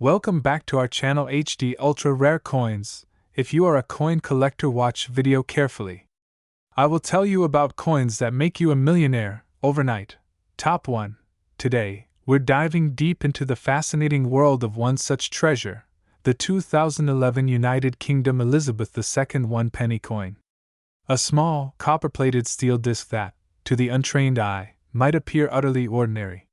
Welcome back to our channel HD Ultra Rare Coins. If you are a coin collector, watch video carefully. I will tell you about coins that make you a millionaire overnight. Top 1. Today, we're diving deep into the fascinating world of one such treasure, the 2011 United Kingdom Elizabeth II 1 penny coin. A small, copper-plated steel disc that, to the untrained eye, might appear utterly ordinary.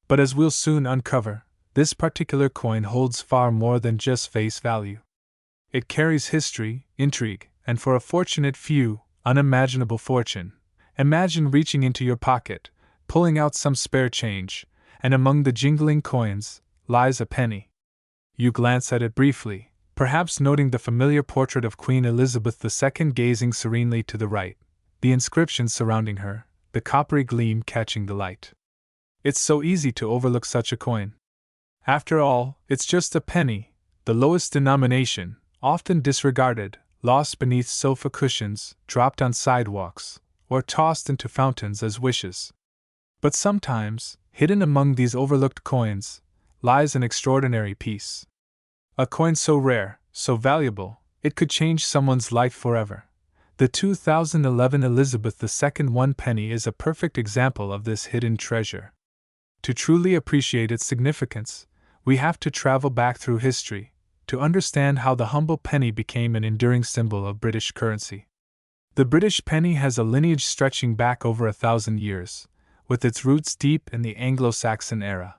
But as we'll soon uncover, this particular coin holds far more than just face value. It carries history, intrigue, and for a fortunate few, unimaginable fortune. Imagine reaching into your pocket, pulling out some spare change, and among the jingling coins lies a penny. You glance at it briefly, perhaps noting the familiar portrait of Queen Elizabeth II gazing serenely to the right, the inscriptions surrounding her, the coppery gleam catching the light. It's so easy to overlook such a coin. After all, it's just a penny, the lowest denomination, often disregarded, lost beneath sofa cushions, dropped on sidewalks, or tossed into fountains as wishes. But sometimes, hidden among these overlooked coins, lies an extraordinary piece. A coin so rare, so valuable, it could change someone's life forever. The 2011 Elizabeth II 1 penny is a perfect example of this hidden treasure. To truly appreciate its significance, we have to travel back through history to understand how the humble penny became an enduring symbol of British currency. The British penny has a lineage stretching back over 1,000 years, with its roots deep in the Anglo-Saxon era.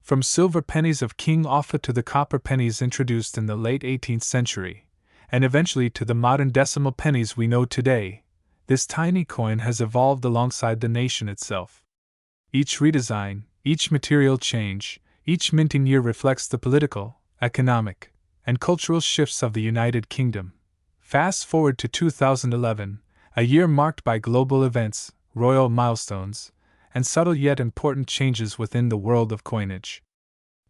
From silver pennies of King Offa to the copper pennies introduced in the late 18th century, and eventually to the modern decimal pennies we know today, this tiny coin has evolved alongside the nation itself. Each redesign, each material change, each minting year reflects the political, economic, and cultural shifts of the United Kingdom. Fast forward to 2011, a year marked by global events, royal milestones, and subtle yet important changes within the world of coinage.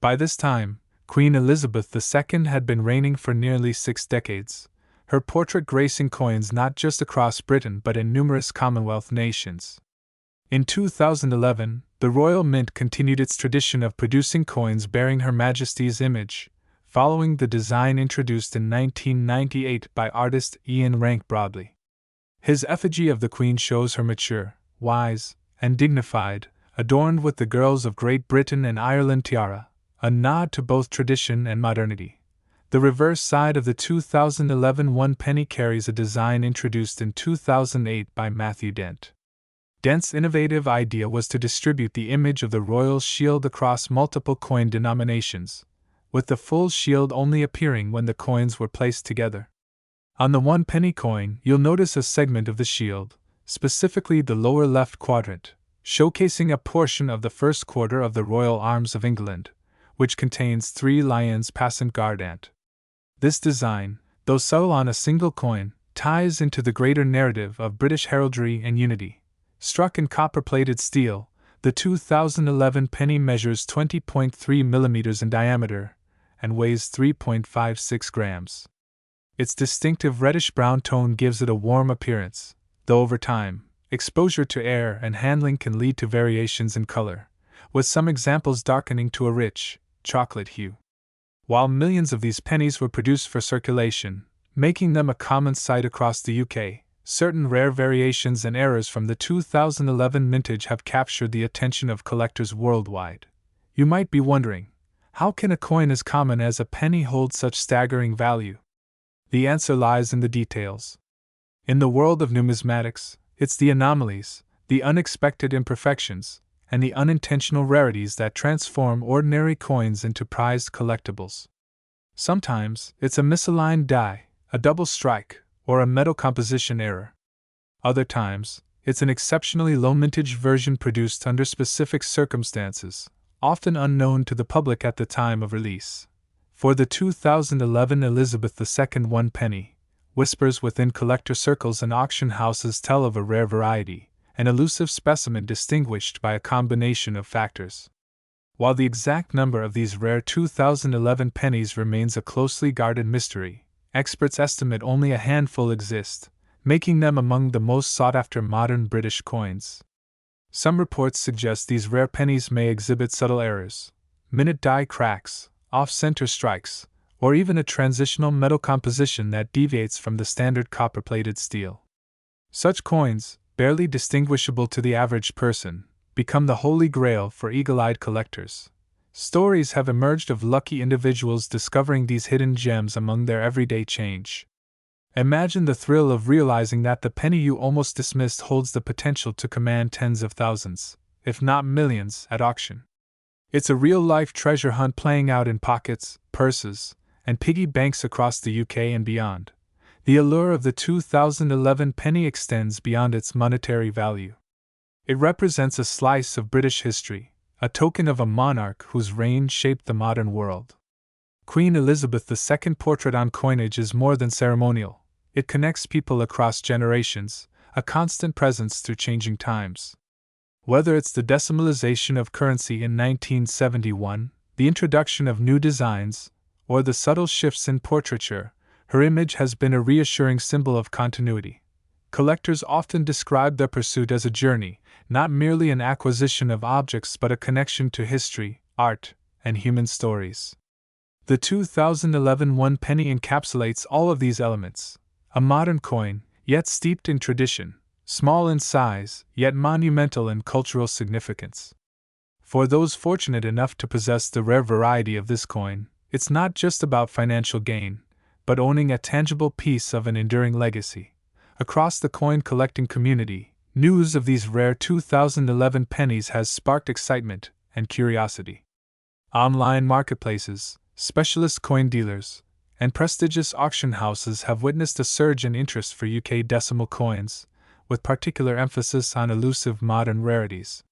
By this time, Queen Elizabeth II had been reigning for nearly 6 decades, her portrait gracing coins not just across Britain but in numerous Commonwealth nations. In 2011, the Royal Mint continued its tradition of producing coins bearing Her Majesty's image, following the design introduced in 1998 by artist Ian Rank Broadley. His effigy of the Queen shows her mature, wise, and dignified, adorned with the Girls of Great Britain and Ireland tiara, a nod to both tradition and modernity. The reverse side of the 2011 1 penny carries a design introduced in 2008 by Matthew Dent. Dent's innovative idea was to distribute the image of the royal shield across multiple coin denominations, with the full shield only appearing when the coins were placed together. On the 1 penny coin, you'll notice a segment of the shield, specifically the lower left quadrant, showcasing a portion of the first quarter of the Royal Arms of England, which contains 3 lions passant guardant. This design, though subtle on a single coin, ties into the greater narrative of British heraldry and unity. Struck in copper-plated steel, the 2011 penny measures 20.3 mm in diameter and weighs 3.56 grams. Its distinctive reddish-brown tone gives it a warm appearance, though over time, exposure to air and handling can lead to variations in color, with some examples darkening to a rich, chocolate hue. While millions of these pennies were produced for circulation, making them a common sight across the UK, certain rare variations and errors from the 2011 mintage have captured the attention of collectors worldwide. You might be wondering, how can a coin as common as a penny hold such staggering value? The answer lies in the details. In the world of numismatics, it's the anomalies, the unexpected imperfections, and the unintentional rarities that transform ordinary coins into prized collectibles. Sometimes, it's a misaligned die, a double strike, or a metal composition error. Other times, it's an exceptionally low mintage version produced under specific circumstances, often unknown to the public at the time of release. For the 2011 Elizabeth II 1 penny, whispers within collector circles and auction houses tell of a rare variety, an elusive specimen distinguished by a combination of factors. While the exact number of these rare 2011 pennies remains a closely guarded mystery, experts estimate only a handful exist, making them among the most sought-after modern British coins. Some reports suggest these rare pennies may exhibit subtle errors, minute die cracks, off-center strikes, or even a transitional metal composition that deviates from the standard copper-plated steel. Such coins, barely distinguishable to the average person, become the holy grail for eagle-eyed collectors. Stories have emerged of lucky individuals discovering these hidden gems among their everyday change. Imagine the thrill of realizing that the penny you almost dismissed holds the potential to command tens of thousands, if not millions, at auction. It's a real-life treasure hunt playing out in pockets, purses, and piggy banks across the UK and beyond. The allure of the 2011 penny extends beyond its monetary value. It represents a slice of British history, a token of a monarch whose reign shaped the modern world. Queen Elizabeth II's portrait on coinage is more than ceremonial. It connects people across generations, a constant presence through changing times. Whether it's the decimalization of currency in 1971, the introduction of new designs, or the subtle shifts in portraiture, her image has been a reassuring symbol of continuity. Collectors often describe their pursuit as a journey, not merely an acquisition of objects but a connection to history, art, and human stories. The 2011 one penny encapsulates all of these elements. A modern coin, yet steeped in tradition, small in size, yet monumental in cultural significance. For those fortunate enough to possess the rare variety of this coin, it's not just about financial gain, but owning a tangible piece of an enduring legacy. Across the coin collecting community, news of these rare 2011 pennies has sparked excitement and curiosity. Online marketplaces, specialist coin dealers, and prestigious auction houses have witnessed a surge in interest for UK decimal coins, with particular emphasis on elusive modern rarities.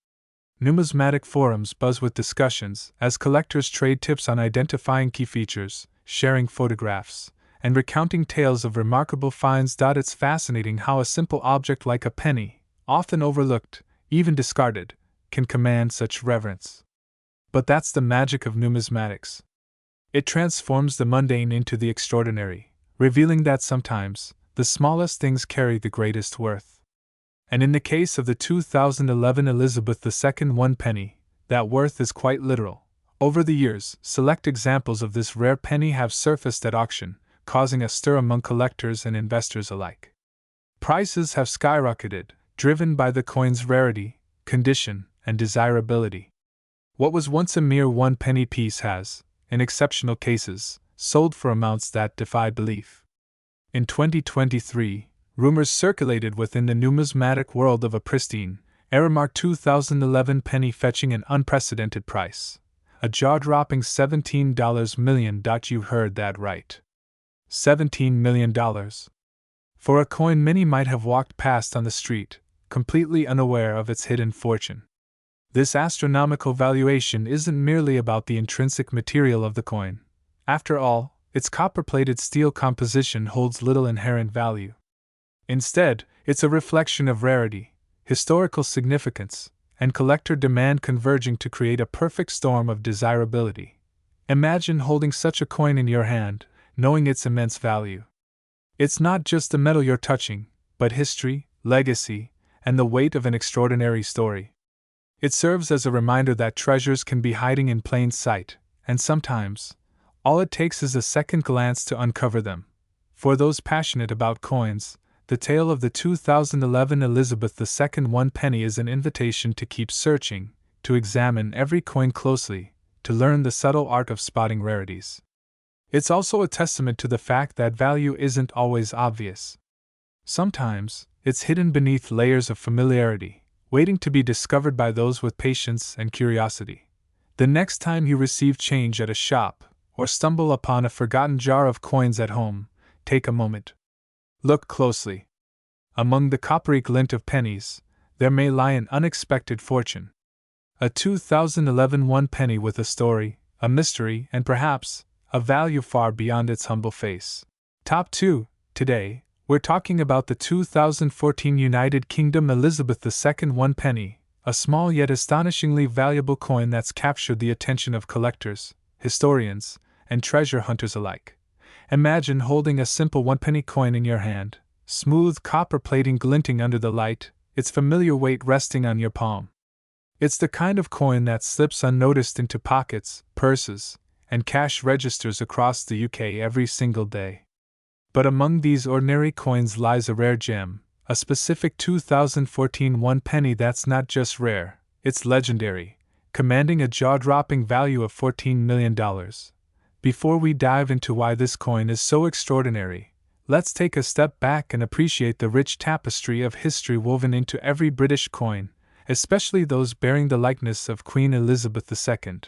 Numismatic forums buzz with discussions as collectors trade tips on identifying key features, sharing photographs, and recounting tales of remarkable finds. It's fascinating how a simple object like a penny, often overlooked, even discarded, can command such reverence. But that's the magic of numismatics. It transforms the mundane into the extraordinary, revealing that sometimes, the smallest things carry the greatest worth. And in the case of the 2011 Elizabeth II one penny, that worth is quite literal. Over the years, select examples of this rare penny have surfaced at auction, causing a stir among collectors and investors alike. Prices have skyrocketed, driven by the coin's rarity, condition, and desirability. What was once a mere one penny piece has, in exceptional cases, sold for amounts that defied belief. In 2023, rumors circulated within the numismatic world of a pristine, era-marked 2011 penny fetching an unprecedented price. A jaw-dropping $17 million. You heard that right. $17 million. For a coin many might have walked past on the street, completely unaware of its hidden fortune. This astronomical valuation isn't merely about the intrinsic material of the coin. After all, its copper-plated steel composition holds little inherent value. Instead, it's a reflection of rarity, historical significance, and collector demand converging to create a perfect storm of desirability. Imagine holding such a coin in your hand, knowing its immense value. It's not just the metal you're touching, but history, legacy, and the weight of an extraordinary story. It serves as a reminder that treasures can be hiding in plain sight, and sometimes, all it takes is a second glance to uncover them. For those passionate about coins, the tale of the 2011 Elizabeth II one penny is an invitation to keep searching, to examine every coin closely, to learn the subtle art of spotting rarities. It's also a testament to the fact that value isn't always obvious. Sometimes, it's hidden beneath layers of familiarity, waiting to be discovered by those with patience and curiosity. The next time you receive change at a shop, or stumble upon a forgotten jar of coins at home, take a moment. Look closely. Among the coppery glint of pennies, there may lie an unexpected fortune. A 2011 one penny with a story, a mystery, and perhaps, a value far beyond its humble face. Top 2. Today, we're talking about the 2014 United Kingdom Elizabeth II one penny, a small yet astonishingly valuable coin that's captured the attention of collectors, historians, and treasure hunters alike. Imagine holding a simple one-penny coin in your hand, smooth copper plating glinting under the light, its familiar weight resting on your palm. It's the kind of coin that slips unnoticed into pockets, purses, and cash registers across the UK every single day. But among these ordinary coins lies a rare gem, a specific 2014 one penny that's not just rare, it's legendary, commanding a jaw-dropping value of $14 million. Before we dive into why this coin is so extraordinary, let's take a step back and appreciate the rich tapestry of history woven into every British coin, especially those bearing the likeness of Queen Elizabeth II.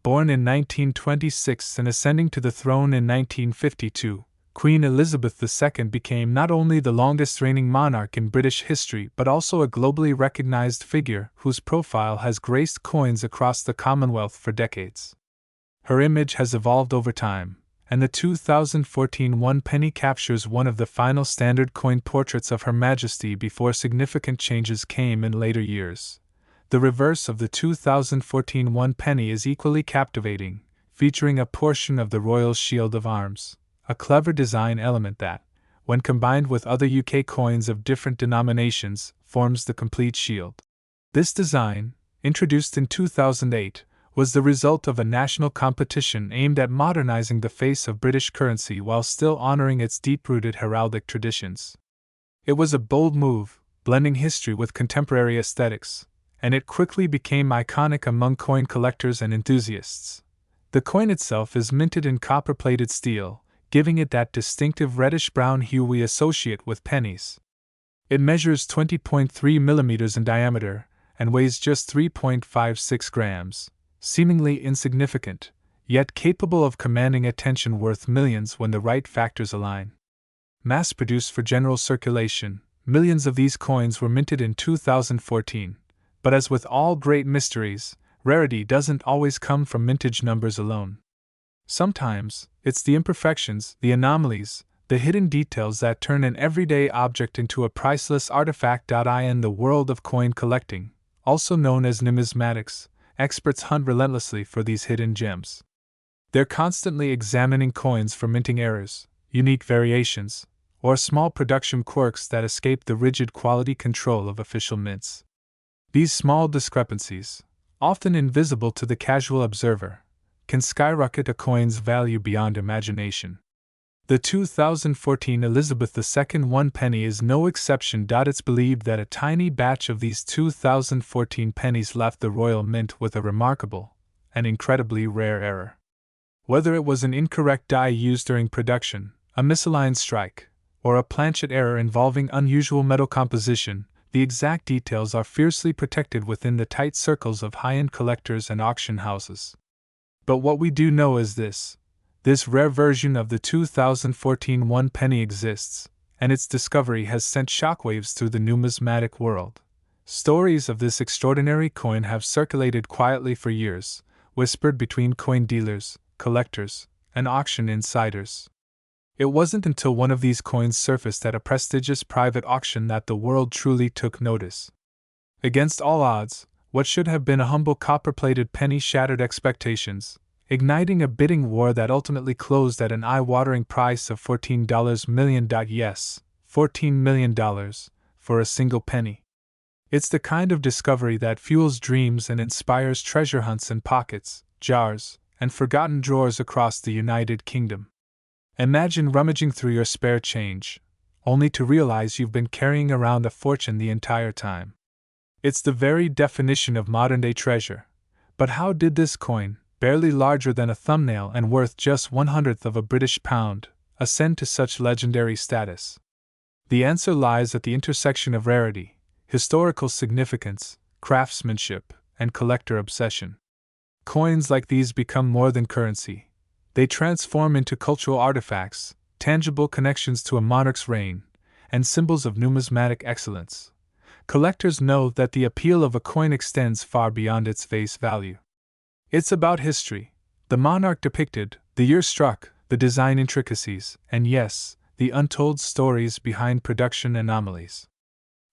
Born in 1926 and ascending to the throne in 1952, Queen Elizabeth II became not only the longest-reigning monarch in British history but also a globally recognized figure whose profile has graced coins across the Commonwealth for decades. Her image has evolved over time, and the 2014 one penny captures one of the final standard coin portraits of Her Majesty before significant changes came in later years. The reverse of the 2014 one penny is equally captivating, featuring a portion of the Royal Shield of Arms, a clever design element that, when combined with other UK coins of different denominations, forms the complete shield. This design, introduced in 2008, was the result of a national competition aimed at modernizing the face of British currency while still honoring its deep-rooted heraldic traditions. It was a bold move, blending history with contemporary aesthetics, and it quickly became iconic among coin collectors and enthusiasts. The coin itself is minted in copper-plated steel, giving it that distinctive reddish-brown hue we associate with pennies. It measures 20.3 millimeters in diameter and weighs just 3.56 grams. Seemingly insignificant, yet capable of commanding attention worth millions when the right factors align. Mass-produced for general circulation, millions of these coins were minted in 2014, but as with all great mysteries, rarity doesn't always come from mintage numbers alone. Sometimes, it's the imperfections, the anomalies, the hidden details that turn an everyday object into a priceless artifact. In the world of coin collecting, also known as numismatics, experts hunt relentlessly for these hidden gems. They're constantly examining coins for minting errors, unique variations, or small production quirks that escape the rigid quality control of official mints. These small discrepancies, often invisible to the casual observer, can skyrocket a coin's value beyond imagination. The 2014 Elizabeth II one penny is no exception. It's believed that a tiny batch of these 2014 pennies left the Royal Mint with a remarkable and incredibly rare error. Whether it was an incorrect die used during production, a misaligned strike, or a planchet error involving unusual metal composition, the exact details are fiercely protected within the tight circles of high-end collectors and auction houses. But what we do know is this. This rare version of the 2014 one penny exists, and its discovery has sent shockwaves through the numismatic world. Stories of this extraordinary coin have circulated quietly for years, whispered between coin dealers, collectors, and auction insiders. It wasn't until one of these coins surfaced at a prestigious private auction that the world truly took notice. Against all odds, what should have been a humble copper-plated penny shattered expectations, igniting a bidding war that ultimately closed at an eye-watering price of $14 million. Yes, $14 million for a single penny. It's the kind of discovery that fuels dreams and inspires treasure hunts in pockets, jars, and forgotten drawers across the United Kingdom. Imagine rummaging through your spare change, only to realize you've been carrying around a fortune the entire time. It's the very definition of modern-day treasure. But how did this coin, barely larger than a thumbnail and worth just 1/100th of a British pound, ascend to such legendary status? The answer lies at the intersection of rarity, historical significance, craftsmanship, and collector obsession. Coins like these become more than currency. They transform into cultural artifacts, tangible connections to a monarch's reign, and symbols of numismatic excellence. Collectors know that the appeal of a coin extends far beyond its face value. It's about history, the monarch depicted, the year struck, the design intricacies, and yes, the untold stories behind production anomalies.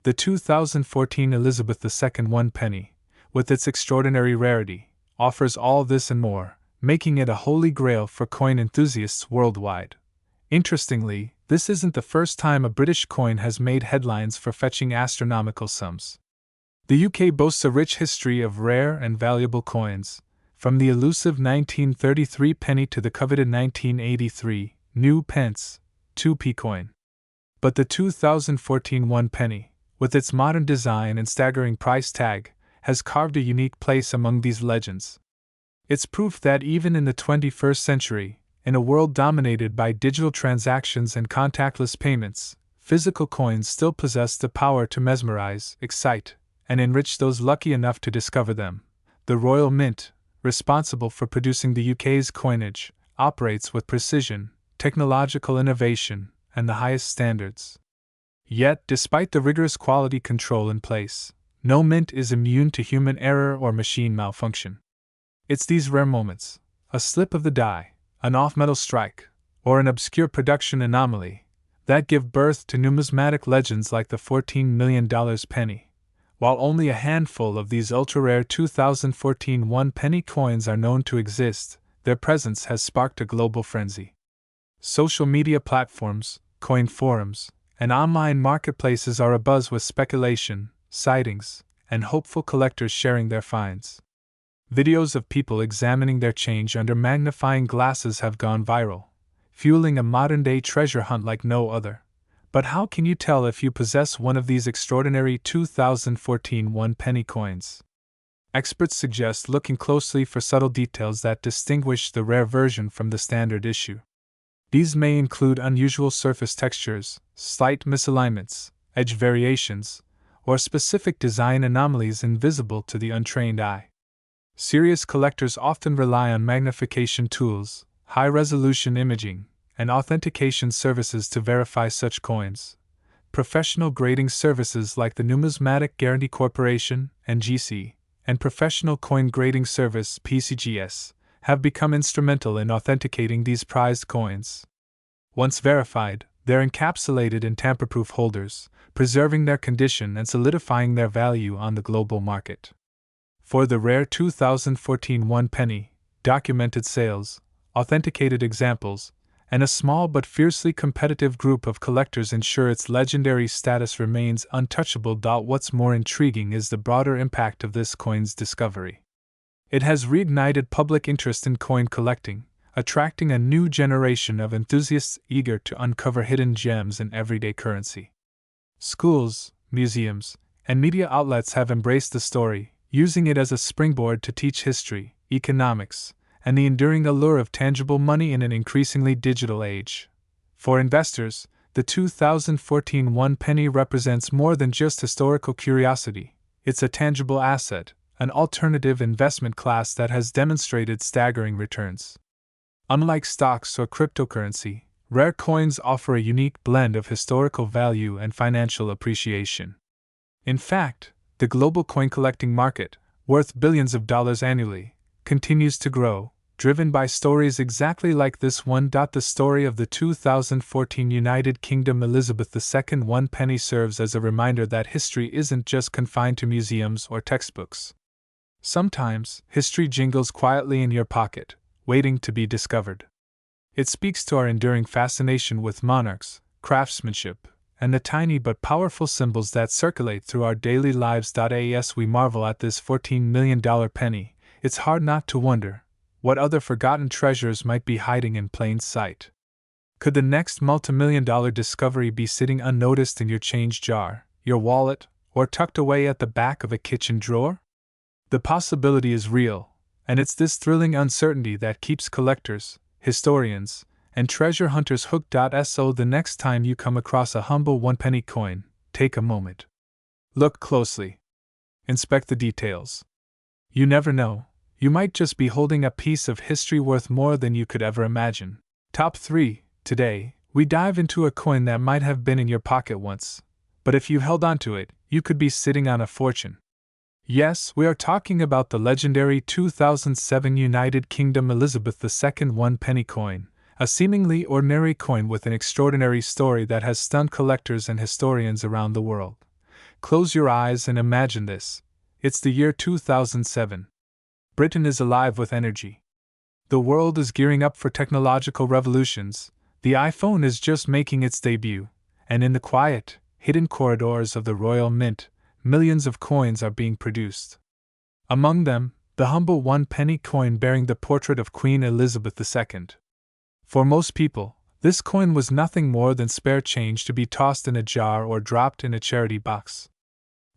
The 2014 Elizabeth II one penny, with its extraordinary rarity, offers all this and more, making it a holy grail for coin enthusiasts worldwide. Interestingly, this isn't the first time a British coin has made headlines for fetching astronomical sums. The UK boasts a rich history of rare and valuable coins, from the elusive 1933 penny to the coveted 1983 new pence, 2p coin. But the 2014 1 penny, with its modern design and staggering price tag, has carved a unique place among these legends. It's proof that even in the 21st century, in a world dominated by digital transactions and contactless payments, physical coins still possess the power to mesmerize, excite, and enrich those lucky enough to discover them. The Royal Mint, responsible for producing the UK's coinage, operates with precision, technological innovation, and the highest standards. Yet, despite the rigorous quality control in place, no mint is immune to human error or machine malfunction. It's these rare moments, a slip of the die, an off-metal strike, or an obscure production anomaly, that give birth to numismatic legends like the $14 million penny. While only a handful of these ultra-rare 2014 1 penny coins are known to exist, their presence has sparked a global frenzy. Social media platforms, coin forums, and online marketplaces are abuzz with speculation, sightings, and hopeful collectors sharing their finds. Videos of people examining their change under magnifying glasses have gone viral, fueling a modern-day treasure hunt like no other. But how can you tell if you possess one of these extraordinary 2014 1 penny coins? Experts suggest looking closely for subtle details that distinguish the rare version from the standard issue. These may include unusual surface textures, slight misalignments, edge variations, or specific design anomalies invisible to the untrained eye. Serious collectors often rely on magnification tools, high-resolution imaging, and authentication services to verify such coins. Professional grading services like the Numismatic Guarantee Corporation, NGC, and Professional Coin Grading Service, PCGS, have become instrumental in authenticating these prized coins. Once verified, they're encapsulated in tamper-proof holders, preserving their condition and solidifying their value on the global market. For the rare 2014 1 penny, documented sales, authenticated examples, and a small but fiercely competitive group of collectors ensure its legendary status remains untouchable. What's more intriguing is the broader impact of this coin's discovery. It has reignited public interest in coin collecting, attracting a new generation of enthusiasts eager to uncover hidden gems in everyday currency. Schools, museums, and media outlets have embraced the story, using it as a springboard to teach history, economics, and the enduring allure of tangible money in an increasingly digital age. For investors, the 2014 1 penny represents more than just historical curiosity. It's a tangible asset, an alternative investment class that has demonstrated staggering returns. Unlike stocks or cryptocurrency, rare coins offer a unique blend of historical value and financial appreciation. In fact, the global coin collecting market, worth billions of dollars annually, continues to grow, driven by stories exactly like this one. The story of the 2014 United Kingdom Elizabeth II 1 penny serves as a reminder that history isn't just confined to museums or textbooks. Sometimes, history jingles quietly in your pocket, waiting to be discovered. It speaks to our enduring fascination with monarchs, craftsmanship, and the tiny but powerful symbols that circulate through our daily lives. As we marvel at this $14 million penny, it's hard not to wonder what other forgotten treasures might be hiding in plain sight. Could the next multimillion-dollar discovery be sitting unnoticed in your change jar, your wallet, or tucked away at the back of a kitchen drawer? The possibility is real, and it's this thrilling uncertainty that keeps collectors, historians, and treasure hunters hooked. So the next time you come across a humble 1 penny coin, take a moment. Look closely. Inspect the details. You never know, you might just be holding a piece of history worth more than you could ever imagine. Top 3. Today, we dive into a coin that might have been in your pocket once, but if you held onto it, you could be sitting on a fortune. Yes, we are talking about the legendary 2007 United Kingdom Elizabeth II 1 penny coin, a seemingly ordinary coin with an extraordinary story that has stunned collectors and historians around the world. Close your eyes and imagine this. It's the year 2007. Britain is alive with energy. The world is gearing up for technological revolutions. The iPhone is just making its debut, and in the quiet, hidden corridors of the Royal Mint, millions of coins are being produced. Among them, The humble one-penny coin bearing the portrait of Queen Elizabeth II. For most people, this coin was nothing more than spare change to be tossed in a jar or dropped in a charity box.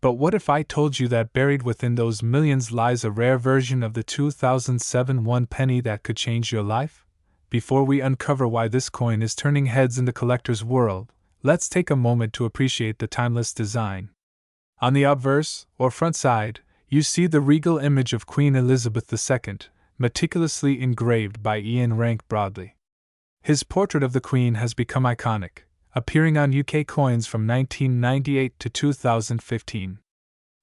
But what if I told you that buried within those millions lies a rare version of the 2007 one penny that could change your life? Before we uncover why this coin is turning heads in the collector's world, let's take a moment to appreciate the timeless design. On the obverse, or front side, you see the regal image of Queen Elizabeth II, meticulously engraved by Ian Rank Broadley. His portrait of the Queen has become iconic, appearing on UK coins from 1998 to 2015.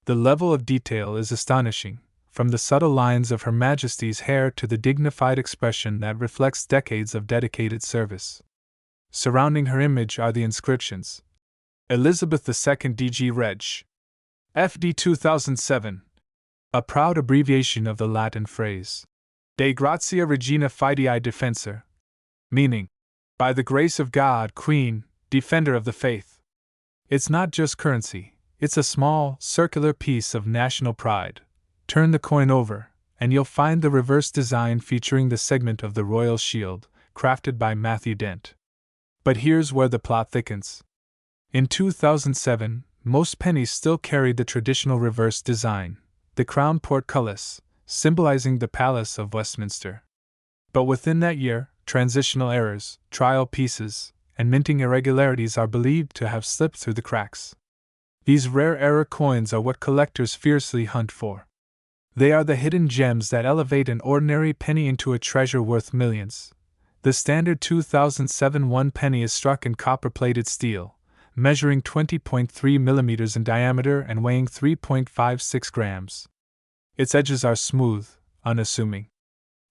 The level of detail is astonishing, from the subtle lines of Her Majesty's hair to the dignified expression that reflects decades of dedicated service. Surrounding her image are the inscriptions: Elizabeth II DG Reg. FD 2007, a proud abbreviation of the Latin phrase De Gratia Regina Fidei Defensor, meaning, by the grace of God, Queen, Defender of the Faith. It's not just currency, it's a small, circular piece of national pride. Turn the coin over, and you'll find the reverse design featuring the segment of the royal shield, crafted by Matthew Dent. But here's where the plot thickens. In 2007, most pennies still carried the traditional reverse design, the crown portcullis, symbolizing the Palace of Westminster. But within that year, transitional errors, trial pieces, and minting irregularities are believed to have slipped through the cracks. These rare error coins are what collectors fiercely hunt for. They are the hidden gems that elevate an ordinary penny into a treasure worth millions. The standard 2007 one penny is struck in copper-plated steel, measuring 20.3 millimeters in diameter and weighing 3.56 grams. Its edges are smooth, unassuming.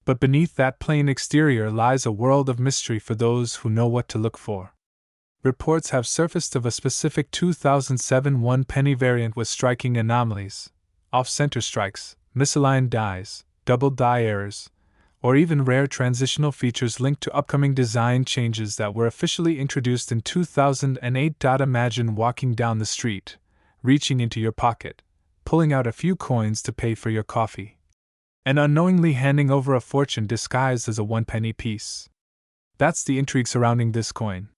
But beneath that plain exterior lies a world of mystery for those who know what to look for. Reports have surfaced of a specific 2007 one penny variant with striking anomalies, off-center strikes, misaligned dies, double die errors, or even rare transitional features linked to upcoming design changes that were officially introduced in 2008. Imagine walking down the street, reaching into your pocket, pulling out a few coins to pay for your coffee, and unknowingly handing over a fortune disguised as a one-penny piece. That's the intrigue surrounding this coin.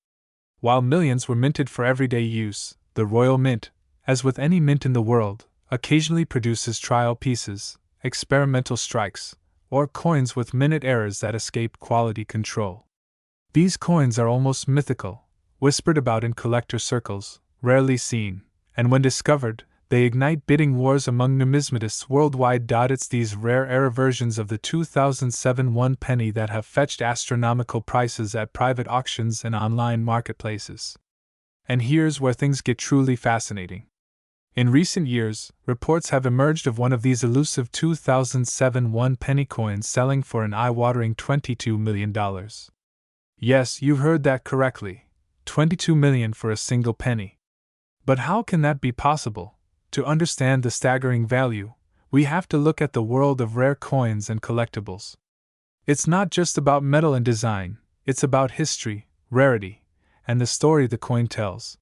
While millions were minted for everyday use, the Royal Mint, as with any mint in the world, occasionally produces trial pieces, experimental strikes, or coins with minute errors that escape quality control. These coins are almost mythical, whispered about in collector circles, rarely seen, and when discovered, they ignite bidding wars among numismatists worldwide. It's these rare error versions of the 2007 one penny that have fetched astronomical prices at private auctions and online marketplaces. And here's where things get truly fascinating. In recent years, reports have emerged of one of these elusive 2007 one penny coins selling for an eye-watering $22 million. Yes, you heard that correctly. $22 million for a single penny. But how can that be possible? To understand the staggering value, we have to look at the world of rare coins and collectibles. It's not just about metal and design, it's about history, rarity, and the story the coin tells.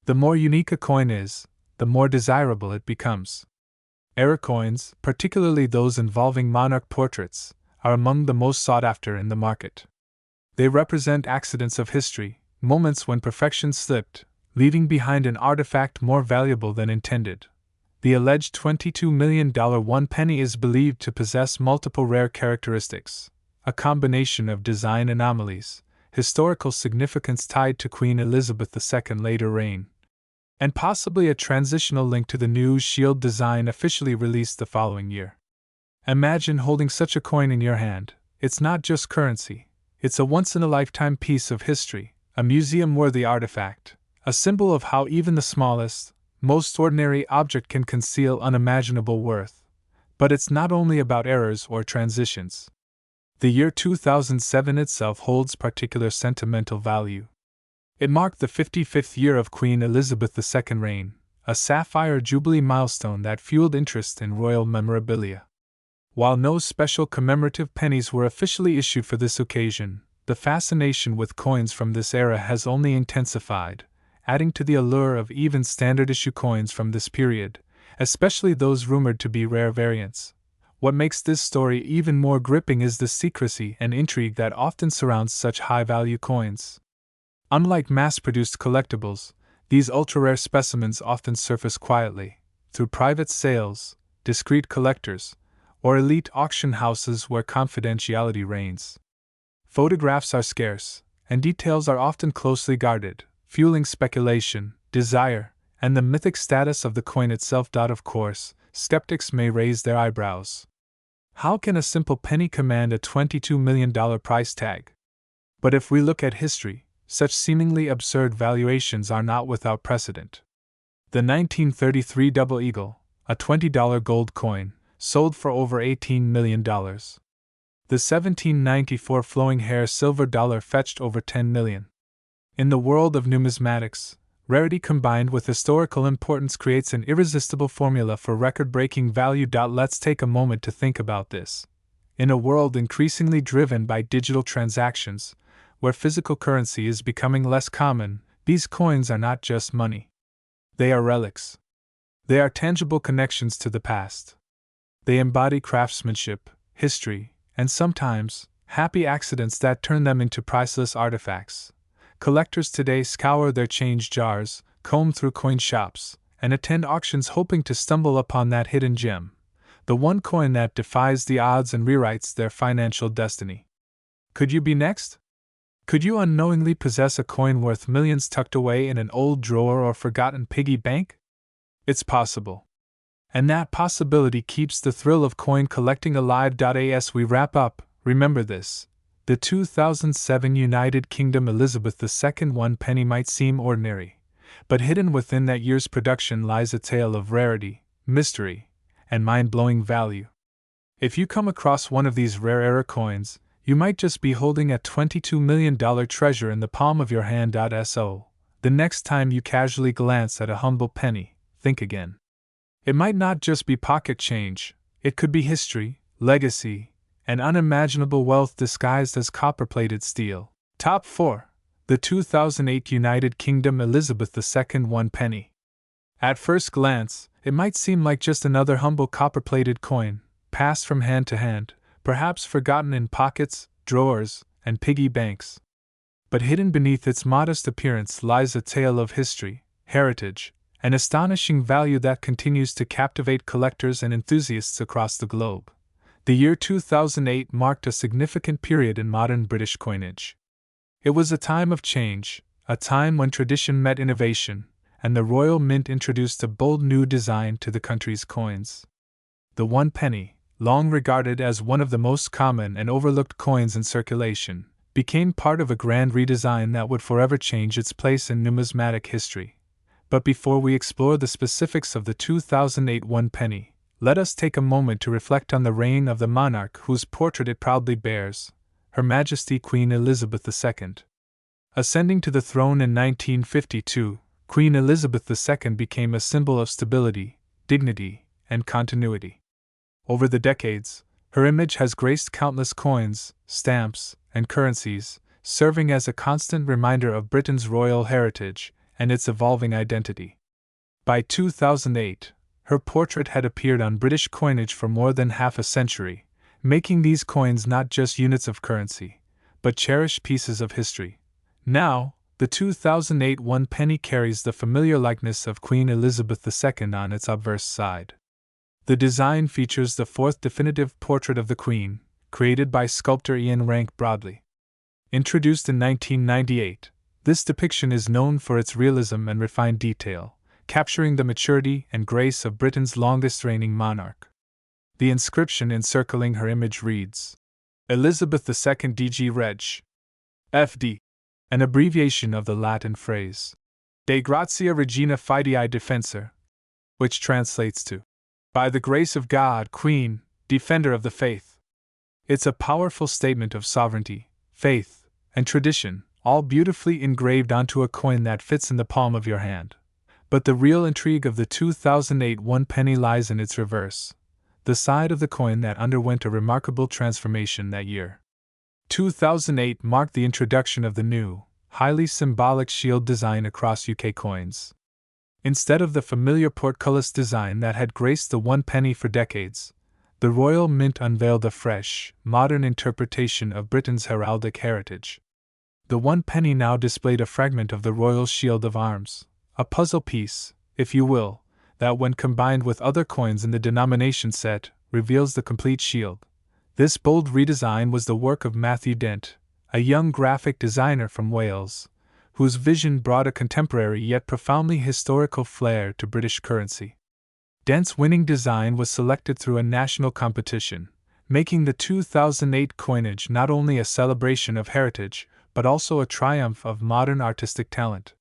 The more unique a coin is, the more desirable it becomes. Error coins, particularly those involving monarch portraits, are among the most sought after in the market. They represent accidents of history, moments when perfection slipped, leaving behind an artifact more valuable than intended. The alleged $22 million one penny is believed to possess multiple rare characteristics, a combination of design anomalies, historical significance tied to Queen Elizabeth II's later reign, and possibly a transitional link to the new shield design officially released the following year. Imagine holding such a coin in your hand. It's not just currency, it's a once-in-a-lifetime piece of history, a museum-worthy artifact, a symbol of how even the smallest, most ordinary object can conceal unimaginable worth. But it's not only about errors or transitions. The year 2007 itself holds particular sentimental value. It marked the 55th year of Queen Elizabeth II's reign, a sapphire jubilee milestone that fueled interest in royal memorabilia. While no special commemorative pennies were officially issued for this occasion, the fascination with coins from this era has only intensified, adding to the allure of even standard issue coins from this period, especially those rumored to be rare variants, What makes this story even more gripping is the secrecy and intrigue that often surrounds such high-value coins. Unlike mass-produced collectibles, these ultra-rare specimens often surface quietly, through private sales, discreet collectors, or elite auction houses where confidentiality reigns. Photographs are scarce, and details are often closely guarded, fueling speculation, desire, and the mythic status of the coin itself. Of course, skeptics may raise their eyebrows. How can a simple penny command a $22 million price tag? But if we look at history, such seemingly absurd valuations are not without precedent. The 1933 Double Eagle, a $20 gold coin, sold for over $18 million. The 1794 Flowing Hair silver dollar fetched over $10 million. In the world of numismatics, rarity combined with historical importance creates an irresistible formula for record-breaking value. Let's take a moment to think about this. In a world increasingly driven by digital transactions, where physical currency is becoming less common, these coins are not just money. They are relics. They are tangible connections to the past. They embody craftsmanship, history, and sometimes, happy accidents that turn them into priceless artifacts. Collectors today scour their change jars, comb through coin shops, and attend auctions hoping to stumble upon that hidden gem, the one coin that defies the odds and rewrites their financial destiny. Could you be next? Could you unknowingly possess a coin worth millions tucked away in an old drawer or forgotten piggy bank? It's possible. And that possibility keeps the thrill of coin collecting alive. As we wrap up, remember this. The 2007 United Kingdom Elizabeth II 1 penny might seem ordinary, but hidden within that year's production lies a tale of rarity, mystery, and mind-blowing value. If you come across one of these rare era coins, you might just be holding a $22 million treasure in the palm of your hand. So, the next time you casually glance at a humble penny, think again. It might not just be pocket change, it could be history, legacy, and unimaginable wealth disguised as copper-plated steel. Top 4. The 2008 United Kingdom Elizabeth II 1 penny. At first glance, it might seem like just another humble copper-plated coin, passed from hand to hand, perhaps forgotten in pockets, drawers, and piggy banks. But hidden beneath its modest appearance lies a tale of history, heritage, and astonishing value that continues to captivate collectors and enthusiasts across the globe. The year 2008 marked a significant period in modern British coinage. It was a time of change, a time when tradition met innovation, and the Royal Mint introduced a bold new design to the country's coins. The 1 penny, long regarded as one of the most common and overlooked coins in circulation, became part of a grand redesign that would forever change its place in numismatic history. But before we explore the specifics of the 2008 1 penny, let us take a moment to reflect on the reign of the monarch whose portrait it proudly bears, Her Majesty Queen Elizabeth II. Ascending to the throne in 1952, Queen Elizabeth II became a symbol of stability, dignity, and continuity. Over the decades, her image has graced countless coins, stamps, and currencies, serving as a constant reminder of Britain's royal heritage and its evolving identity. By 2008, her portrait had appeared on British coinage for more than half a century, making these coins not just units of currency, but cherished pieces of history. Now, the 2008 1 penny carries the familiar likeness of Queen Elizabeth II on its obverse side. The design features the fourth definitive portrait of the Queen, created by sculptor Ian Rank Broadley. Introduced in 1998, this depiction is known for its realism and refined detail, capturing the maturity and grace of Britain's longest-reigning monarch. The inscription encircling her image reads, Elizabeth II DG Reg. FD, an abbreviation of the Latin phrase, De Gratia Regina Fidei Defensor, which translates to, By the grace of God, Queen, Defender of the Faith. It's a powerful statement of sovereignty, faith, and tradition, all beautifully engraved onto a coin that fits in the palm of your hand. But the real intrigue of the 2008 1 penny lies in its reverse, the side of the coin that underwent a remarkable transformation that year. 2008 marked the introduction of the new, highly symbolic shield design across UK coins. Instead of the familiar portcullis design that had graced the 1 penny for decades, the Royal Mint unveiled a fresh, modern interpretation of Britain's heraldic heritage. The 1 penny now displayed a fragment of the royal shield of arms, a puzzle piece, if you will, that when combined with other coins in the denomination set, reveals the complete shield. This bold redesign was the work of Matthew Dent, a young graphic designer from Wales, whose vision brought a contemporary yet profoundly historical flair to British currency. Dent's winning design was selected through a national competition, making the 2008 coinage not only a celebration of heritage, but also a triumph of modern artistic talent.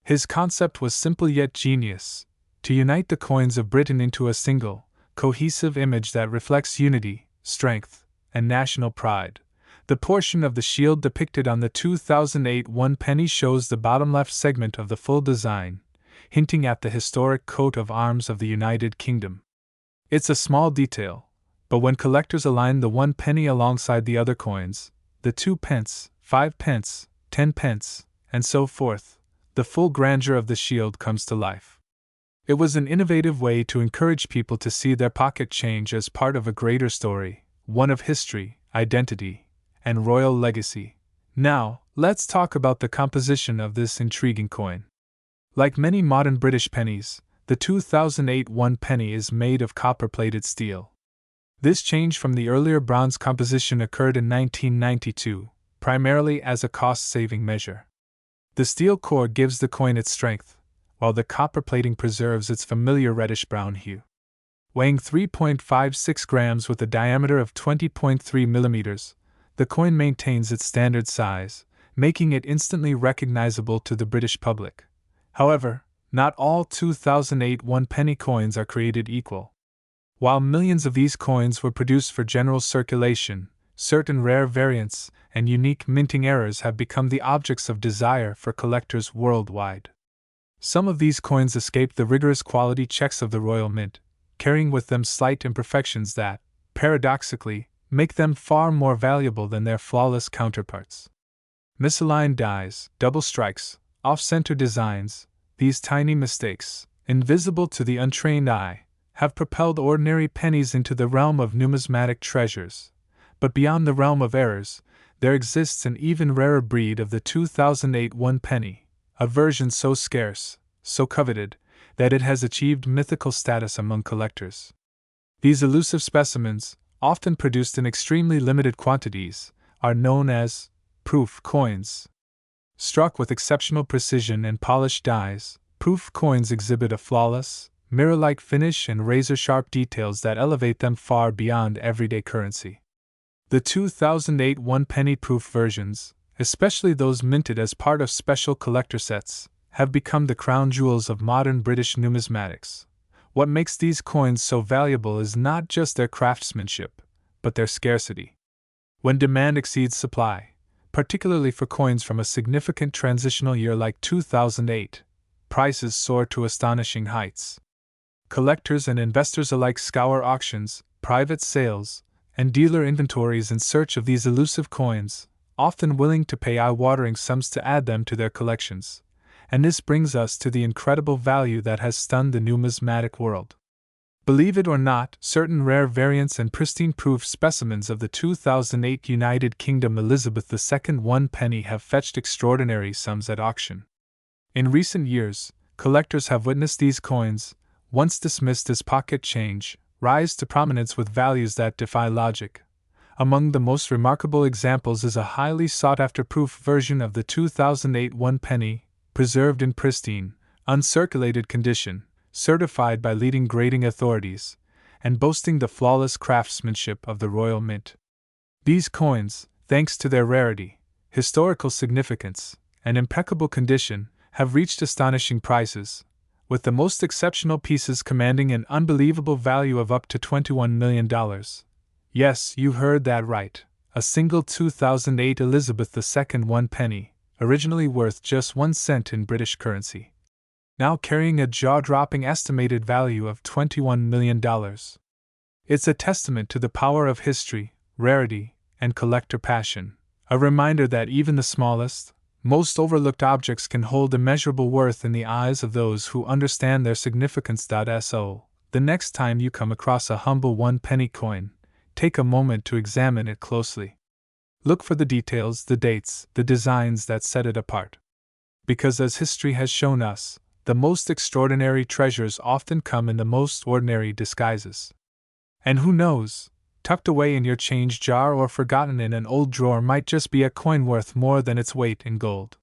His concept was simple yet genius: to unite the coins of Britain into a single, cohesive image that reflects unity, strength, and national pride. The portion of the shield depicted on the 2008 1 penny shows the bottom left segment of the full design, hinting at the historic coat of arms of the United Kingdom. It's a small detail, but when collectors align the 1 penny alongside the other coins, the 2 pence, 5 pence, 10 pence, and so forth, the full grandeur of the shield comes to life. It was an innovative way to encourage people to see their pocket change as part of a greater story, one of history, identity, and royal legacy. Now, let's talk about the composition of this intriguing coin. Like many modern British pennies, the 2008 1 penny is made of copper-plated steel. This change from the earlier bronze composition occurred in 1992, primarily as a cost-saving measure. The steel core gives the coin its strength, while the copper plating preserves its familiar reddish-brown hue. Weighing 3.56 grams with a diameter of 20.3 millimeters, the coin maintains its standard size, making it instantly recognizable to the British public. However, not all 2008 1 penny coins are created equal. While millions of these coins were produced for general circulation, certain rare variants and unique minting errors have become the objects of desire for collectors worldwide. Some of these coins escaped the rigorous quality checks of the Royal Mint, carrying with them slight imperfections that, paradoxically, make them far more valuable than their flawless counterparts. Misaligned dies, double strikes, off-center designs, these tiny mistakes, invisible to the untrained eye, have propelled ordinary pennies into the realm of numismatic treasures. But beyond the realm of errors, there exists an even rarer breed of the 2008 1 penny, a version so scarce, so coveted, that it has achieved mythical status among collectors. These elusive specimens, often produced in extremely limited quantities, are known as proof coins. Struck with exceptional precision and polished dies, proof coins exhibit a flawless, mirror-like finish and razor-sharp details that elevate them far beyond everyday currency. The 2008 1 penny proof versions, especially those minted as part of special collector sets, have become the crown jewels of modern British numismatics. What makes these coins so valuable is not just their craftsmanship, but their scarcity. When demand exceeds supply, particularly for coins from a significant transitional year like 2008, prices soar to astonishing heights. Collectors and investors alike scour auctions, private sales, and dealer inventories in search of these elusive coins, often willing to pay eye-watering sums to add them to their collections. And this brings us to the incredible value that has stunned the numismatic world. Believe it or not, certain rare variants and pristine proof specimens of the 2008 United Kingdom Elizabeth II 1 penny have fetched extraordinary sums at auction. In recent years, collectors have witnessed these coins, once dismissed as pocket change, rise to prominence with values that defy logic. Among the most remarkable examples is a highly sought-after proof version of the 2008 1 penny, preserved in pristine, uncirculated condition, certified by leading grading authorities, and boasting the flawless craftsmanship of the Royal Mint. These coins, thanks to their rarity, historical significance, and impeccable condition, have reached astonishing prices, with the most exceptional pieces commanding an unbelievable value of up to $21 million. Yes, you heard that right, a single 2008 Elizabeth II 1 penny, originally worth just 1 cent in British currency, now carrying a jaw-dropping estimated value of $21 million. It's a testament to the power of history, rarity, and collector passion, a reminder that even the smallest, most overlooked objects can hold immeasurable worth in the eyes of those who understand their significance. So, The next time you come across a humble 1-penny coin, take a moment to examine it closely. Look for the details, the dates, the designs that set it apart. Because as history has shown us, the most extraordinary treasures often come in the most ordinary disguises. And who knows, tucked away in your change jar or forgotten in an old drawer might just be a coin worth more than its weight in gold.